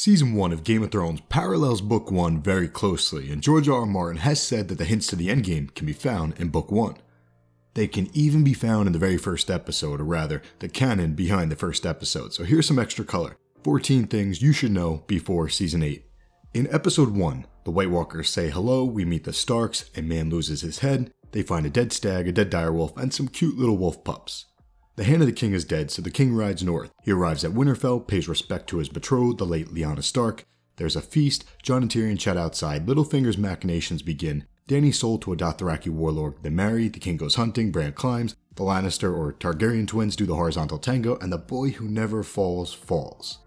Season 1 of Game of Thrones parallels Book 1 very closely, and George R. R. Martin has said that the hints to the endgame can be found in Book 1. They can even be found in the very first episode, or rather, the canon behind the first episode, so here's some extra color. 14 things you should know before Season 8. In Episode 1, the White Walkers say hello, we meet the Starks, a man loses his head, they find a dead stag, a dead direwolf, and some cute little wolf pups. The hand of the king is dead, so the king rides north. He arrives at Winterfell, pays respect to his betrothed, the late Lyanna Stark. There's a feast, Jon and Tyrion chat outside, Littlefinger's machinations begin. Dany's sold to a Dothraki warlord, they marry, the king goes hunting, Bran climbs, the Lannister or Targaryen twins do the horizontal tango, and the boy who never falls, falls.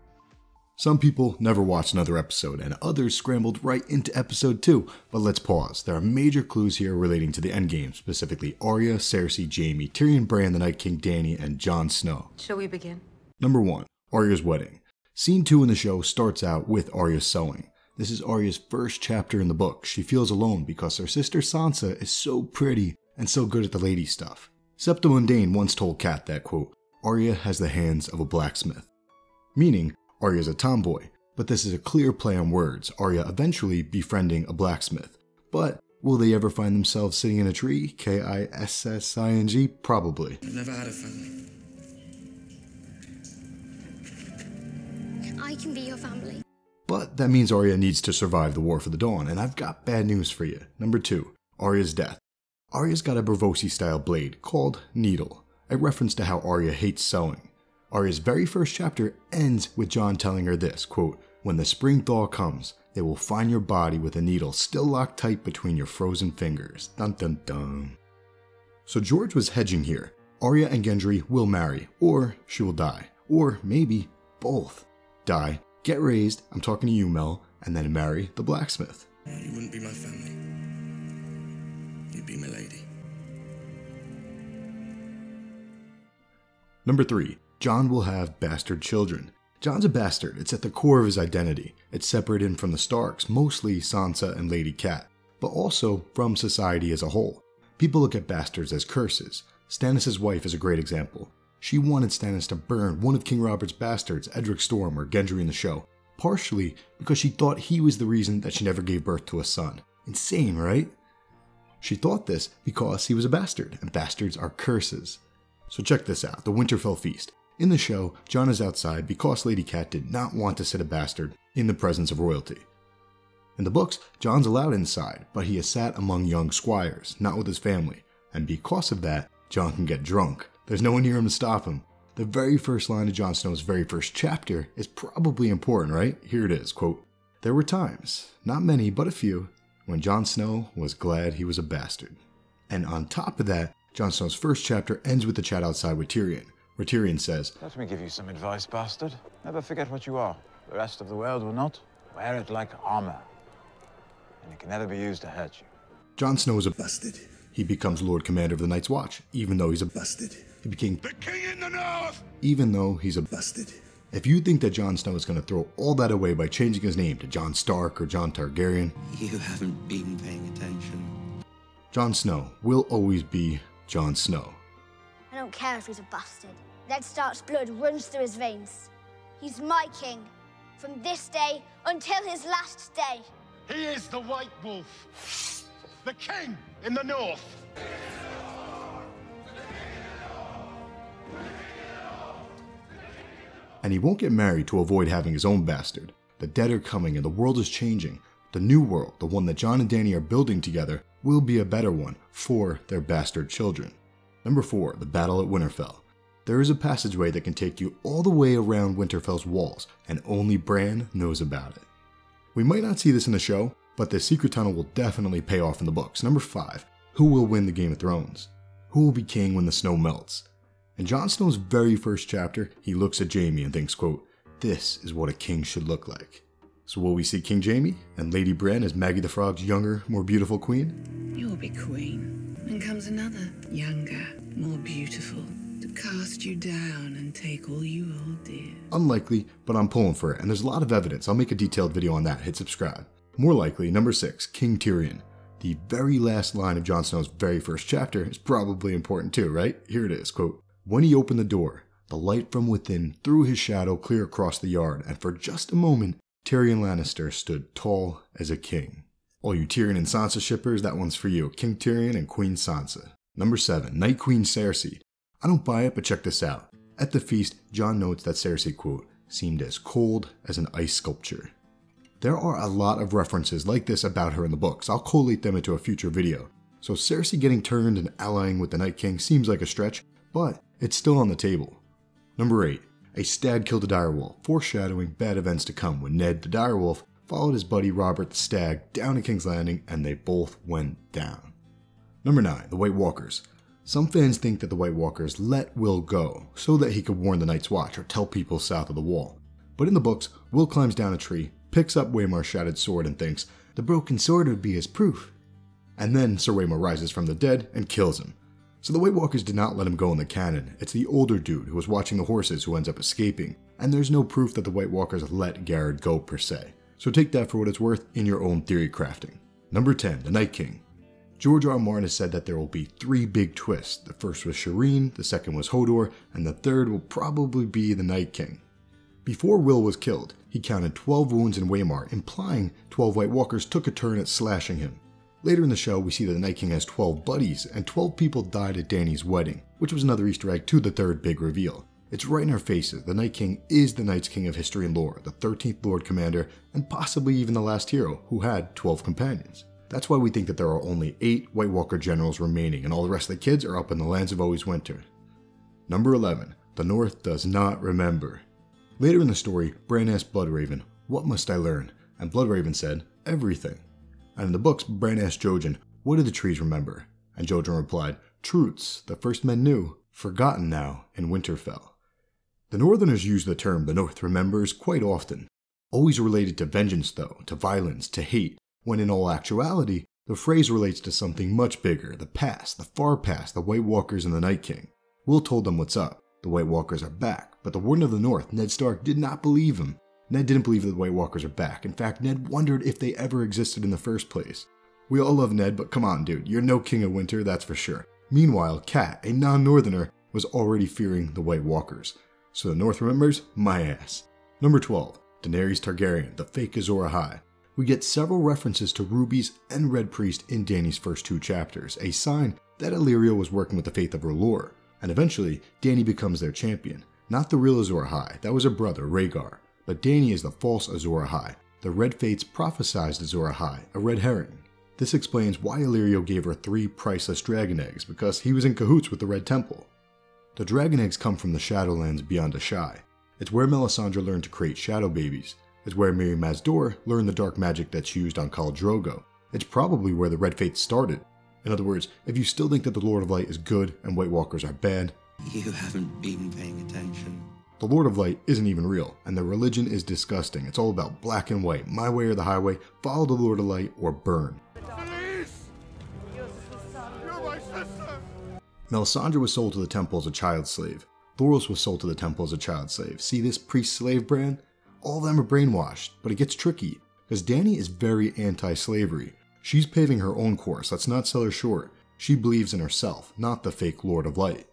Some people never watched another episode, and others scrambled right into episode 2, but let's pause. There are major clues here relating to the endgame, specifically Arya, Cersei, Jaime, Tyrion, Bran, the Night King, Dany, and Jon Snow. Shall we begin? Number 1. Arya's wedding. Scene 2 in the show starts out with Arya sewing. This is Arya's first chapter in the book. She feels alone because her sister Sansa is so pretty and so good at the lady stuff. Septa Mundane once told Kat that, quote, Arya has the hands of a blacksmith. Meaning, Arya's a tomboy, but this is a clear play on words, Arya eventually befriending a blacksmith. But will they ever find themselves sitting in a tree? Kissing? Probably. I've never had a family. I can be your family. But that means Arya needs to survive the War for the Dawn, and I've got bad news for you. Number 2. Arya's death. Arya's got a Braavosi-style blade called Needle, a reference to how Arya hates sewing. Arya's very first chapter ends with Jon telling her this, quote, when the spring thaw comes, they will find your body with a needle still locked tight between your frozen fingers. Dun dun dun. So George was hedging here. Arya and Gendry will marry, or she will die, or maybe both. Die, get raised, I'm talking to you, Mel, and then marry the blacksmith. You wouldn't be my family. You'd be my lady. Number 3. Jon will have bastard children. Jon's a bastard, it's at the core of his identity. It's separated him from the Starks, mostly Sansa and Lady Cat, but also from society as a whole. People look at bastards as curses. Stannis' wife is a great example. She wanted Stannis to burn one of King Robert's bastards, Edric Storm or Gendry in the show, partially because she thought he was the reason that she never gave birth to a son. Insane, right? She thought this because he was a bastard, and bastards are curses. So check this out, the Winterfell feast. In the show, Jon is outside because Lady Cat did not want to sit a bastard in the presence of royalty. In the books, Jon's allowed inside, but he is sat among young squires, not with his family, and because of that, Jon can get drunk. There's no one near him to stop him. The very first line of Jon Snow's very first chapter is probably important, right? Here it is, quote, there were times, not many but a few, when Jon Snow was glad he was a bastard. And on top of that, Jon Snow's first chapter ends with the chat outside with Tyrion, where Tyrion says, let me give you some advice, bastard. Never forget what you are. The rest of the world will not. Wear it like armor. And it can never be used to hurt you. Jon Snow is a Bastard. He becomes Lord Commander of the Night's Watch, even though he's a Bastard. He became The king in the north! Even though he's a Bastard. If you think that Jon Snow is going to throw all that away by changing his name to Jon Stark or Jon Targaryen, You haven't been paying attention. Jon Snow will always be Jon Snow. I don't care if he's a bastard. Ned Stark's blood runs through his veins. He's my king, from this day until his last day. He is the White Wolf, the king in the north. And he won't get married to avoid having his own bastard. The dead are coming and the world is changing. The new world, the one that Jon and Dany are building together, will be a better one for their bastard children. Number 4, the battle at Winterfell. There is a passageway that can take you all the way around Winterfell's walls, and only Bran knows about it. We might not see this in the show, but the secret tunnel will definitely pay off in the books. Number 5, who will win the Game of Thrones? Who will be king when the snow melts? In Jon Snow's very first chapter, he looks at Jaime and thinks, quote, this is what a king should look like. So will we see King Jaime and Lady Bran as Maggie the Frog's younger, more beautiful queen? You'll be queen, and comes another, younger, more beautiful, to cast you down and take all you hold dear. Unlikely, but I'm pulling for it, and there's a lot of evidence. I'll make a detailed video on that. Hit subscribe. More likely, number 6, King Tyrion. The very last line of Jon Snow's very first chapter is probably important too, right? Here it is, quote, when he opened the door, the light from within threw his shadow clear across the yard, and for just a moment, Tyrion Lannister stood tall as a king. All you Tyrion and Sansa shippers, that one's for you. King Tyrion and Queen Sansa. Number 7. Night Queen Cersei. I don't buy it, but check this out. At the feast, Jon notes that Cersei, quote, seemed as cold as an ice sculpture. There are a lot of references like this about her in the books. I'll collate them into a future video. So Cersei getting turned and allying with the Night King seems like a stretch, but it's still on the table. Number 8. A stag killed a direwolf, foreshadowing bad events to come when Ned the direwolf followed his buddy Robert the stag down to King's Landing and they both went down. Number 9. The White Walkers. Some fans think that the White Walkers let Will go so that he could warn the Night's Watch or tell people south of the wall. But in the books, Will climbs down a tree, picks up Waymar's shattered sword and thinks, the broken sword would be his proof. And then Sir Waymar rises from the dead and kills him. So the White Walkers did not let him go in the canon. It's the older dude who was watching the horses who ends up escaping, and there's no proof that the White Walkers let Garrett go per se. So take that for what it's worth in your own theory crafting. Number 10. The Night King. George R. Martin has said that there will be 3 big twists. The first was Shireen, the second was Hodor, and the third will probably be the Night King. Before Will was killed, he counted 12 wounds in Waymar, implying 12 White Walkers took a turn at slashing him. Later in the show, we see that the Night King has 12 buddies, and 12 people died at Dany's wedding, which was another Easter egg to the third big reveal. It's right in our faces. The Night King is the Night's King of history and lore, the 13th Lord Commander, and possibly even the last hero, who had 12 companions. That's why we think that there are only 8 White Walker generals remaining, and all the rest of the kids are up in the lands of Always Winter. Number 11. The North does not remember. Later in the story, Bran asked Bloodraven, "What must I learn?" And Bloodraven said, "Everything." And in the books, Bran asked Jojen, "What do the trees remember?" And Jojen replied, "Truths the first men knew, forgotten now in Winterfell." The Northerners use the term "the North remembers" quite often, always related to vengeance though, to violence, to hate, when in all actuality, the phrase relates to something much bigger, the past, the far past, the White Walkers and the Night King. Will told them what's up. The White Walkers are back, but the Warden of the North, Ned Stark, did not believe him. Ned didn't believe that the White Walkers are back. In fact, Ned wondered if they ever existed in the first place. We all love Ned, but come on dude, you're no King of Winter, that's for sure. Meanwhile, Cat, a non-Northerner, was already fearing the White Walkers. So the North remembers? My ass. Number 12. Daenerys Targaryen, the fake Azor Ahai. We get several references to rubies and Red Priest in Dany's first 2 chapters, a sign that Illyrio was working with the faith of her lore. And eventually, Dany becomes their champion. Not the real Azor Ahai, that was her brother, Rhaegar. But Dany is the false Azor Ahai. The Red Fates prophesized Azor Ahai, a red herring. This explains why Illyrio gave her 3 priceless dragon eggs, because he was in cahoots with the Red Temple. The dragon eggs come from the Shadowlands beyond Ashai. It's where Melisandre learned to create shadow babies. It's where Mirri Maz Dor learned the dark magic that's used on Khal Drogo. It's probably where the Red Fates started. In other words, if you still think that the Lord of Light is good and White Walkers are bad, You haven't been paying attention. the Lord of Light isn't even real, and their religion is disgusting. It's all about black and white, my way or the highway, follow the Lord of Light or burn. Denise! You're my sister! Melisandre was sold to the temple as a child slave. Thoros was sold to the temple as a child slave. See this priest-slave brand? All of them are brainwashed, but it gets tricky, because Dany is very anti-slavery. She's paving her own course, let's not sell her short. She believes in herself, not the fake Lord of Light.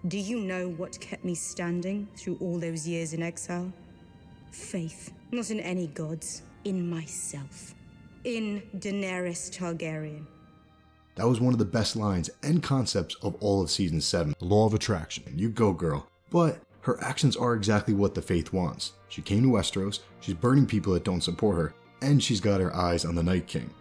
Do you know what kept me standing through all those years in exile? Faith, not in any gods, in myself. In Daenerys Targaryen. That was one of the best lines and concepts of all of Season 7, the Law of Attraction. You go, girl. But her actions are exactly what the Faith wants. She came to Westeros, she's burning people that don't support her, and she's got her eyes on the Night King.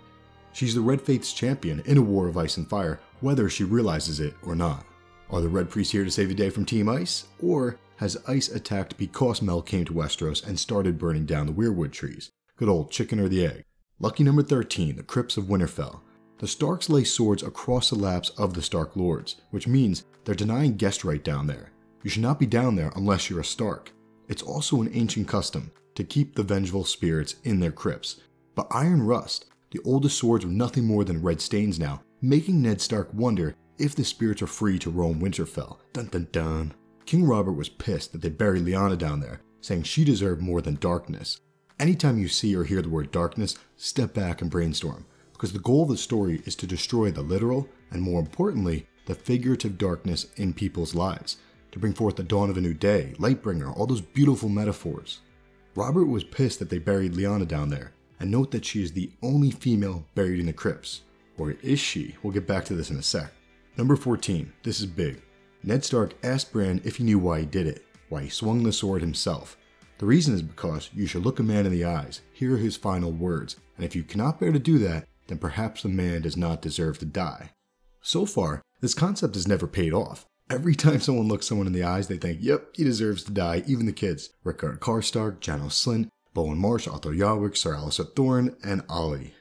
She's the Red Faith's champion in a war of ice and fire, whether she realizes it or not. Are the Red Priests here to save the day from Team Ice? Or has Ice attacked because Mel came to Westeros and started burning down the weirwood trees? Good old chicken or the egg. Lucky number 13, the Crypts of Winterfell. The Starks lay swords across the laps of the Stark Lords, which means they're denying guest right down there. You should not be down there unless you're a Stark. It's also an ancient custom to keep the vengeful spirits in their crypts. But Iron Rust, the oldest swords were nothing more than red stains now, making Ned Stark wonder if the spirits are free to roam Winterfell. Dun dun dun. King Robert was pissed that they buried Lyanna down there, saying she deserved more than darkness. Anytime you see or hear the word darkness, step back and brainstorm, because the goal of the story is to destroy the literal, and more importantly, the figurative darkness in people's lives, to bring forth the dawn of a new day, Lightbringer, all those beautiful metaphors. Robert was pissed that they buried Lyanna down there, and note that she is the only female buried in the crypts. Or is she? We'll get back to this in a sec. Number 14, this is big. Ned Stark asked Bran if he knew why he did it, why he swung the sword himself. The reason is because you should look a man in the eyes, hear his final words, and if you cannot bear to do that, then perhaps the man does not deserve to die. So far, this concept has never paid off. Every time someone looks someone in the eyes, they think, yep, he deserves to die, even the kids. Rickard Karstark, Janos Slynt, Bowen Marsh, Arthur Yarwick, Sir Alliser Thorne, and Ollie.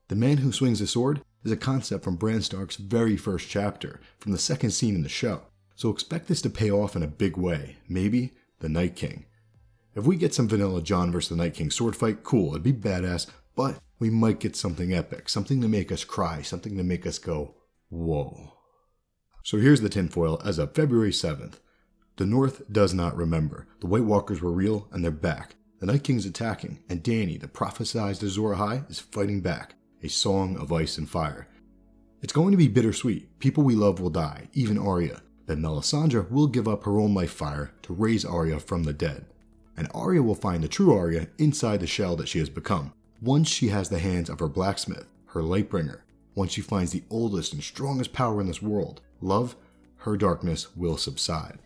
The man who swings the sword is a concept from Bran Stark's very first chapter, from the second scene in the show. So expect this to pay off in a big way, maybe the Night King. If we get some vanilla Jon vs. the Night King sword fight, cool, it'd be badass, but we might get something epic, something to make us cry, something to make us go, whoa. So here's the tinfoil as of February 7th. The North does not remember. The White Walkers were real and they're back. The Night King's attacking, and Dany, the prophesized Azor Ahai, is fighting back. A song of ice and fire. It's going to be bittersweet. People we love will die, even Arya. But Melisandre will give up her own life fire to raise Arya from the dead. And Arya will find the true Arya inside the shell that she has become. Once she has the hands of her blacksmith, her lightbringer. Once she finds the oldest and strongest power in this world, love, her darkness will subside.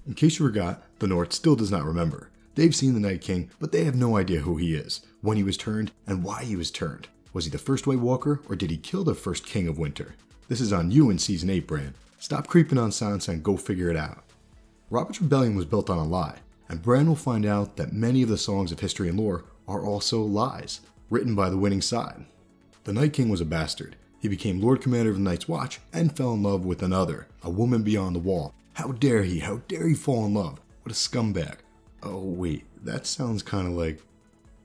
In case you forgot, the North still does not remember. They've seen the Night King, but they have no idea who he is, when he was turned, and why he was turned. Was he the first White Walker, or did he kill the first King of Winter? This is on you in Season 8, Bran. Stop creeping on Sansa and go figure it out. Robert's rebellion was built on a lie, and Bran will find out that many of the songs of history and lore are also lies, written by the winning side. The Night King was a bastard. He became Lord Commander of the Night's Watch and fell in love with another, a woman beyond the wall. How dare he fall in love? What a scumbag. Oh wait, that sounds kind of like...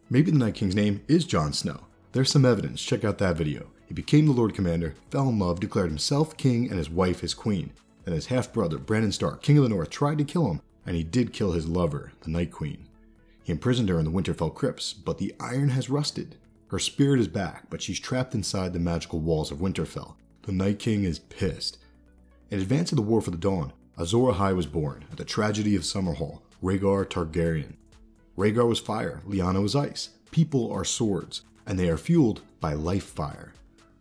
Maybe the Night King's name is Jon Snow. There's some evidence, check out that video. He became the Lord Commander, fell in love, declared himself king and his wife his queen. Then his half-brother, Brandon Stark, King of the North, tried to kill him, and he did kill his lover, the Night Queen. He imprisoned her in the Winterfell crypts, but the iron has rusted. Her spirit is back, but she's trapped inside the magical walls of Winterfell. The Night King is pissed. In advance of the War for the Dawn, Azor Ahai was born at the tragedy of Summerhall, Rhaegar Targaryen. Rhaegar was fire, Lyanna was ice. People are swords, and they are fueled by life fire.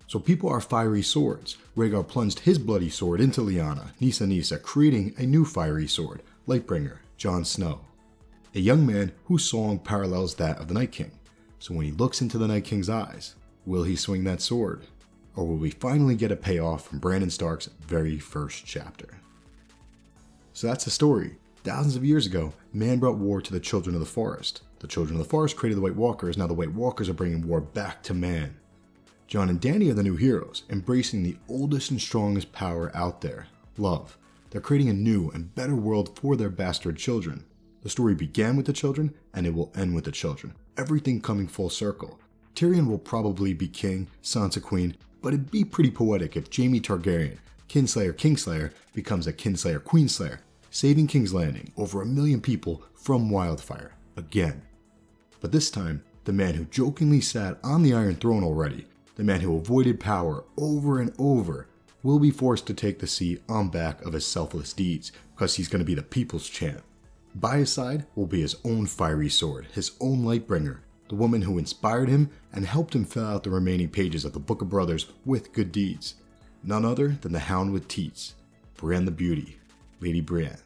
So people are fiery swords. Rhaegar plunged his bloody sword into Lyanna, Nissa Nissa, creating a new fiery sword, Lightbringer, Jon Snow. A young man whose song parallels that of the Night King. So when he looks into the Night King's eyes, will he swing that sword? Or will we finally get a payoff from Brandon Stark's very first chapter? So that's the story. Thousands of years ago, man brought war to the Children of the Forest. The Children of the Forest created the White Walkers, now the White Walkers are bringing war back to man. Jon and Dany are the new heroes, embracing the oldest and strongest power out there, love. They're creating a new and better world for their bastard children. The story began with the children, and it will end with the children. Everything coming full circle. Tyrion will probably be king, Sansa queen, but it'd be pretty poetic if Jaime Targaryen, Kinslayer Kingslayer, becomes a Kinslayer Queenslayer, saving King's Landing, over 1 million people from wildfire, again. But this time, the man who jokingly sat on the Iron Throne already, the man who avoided power over and over, will be forced to take the seat on back of his selfless deeds, because he's going to be the people's champ. By his side will be his own fiery sword, his own Lightbringer, the woman who inspired him and helped him fill out the remaining pages of the Book of Brothers with good deeds. None other than the Hound with Teats, Brienne the Beauty, Lady Brienne.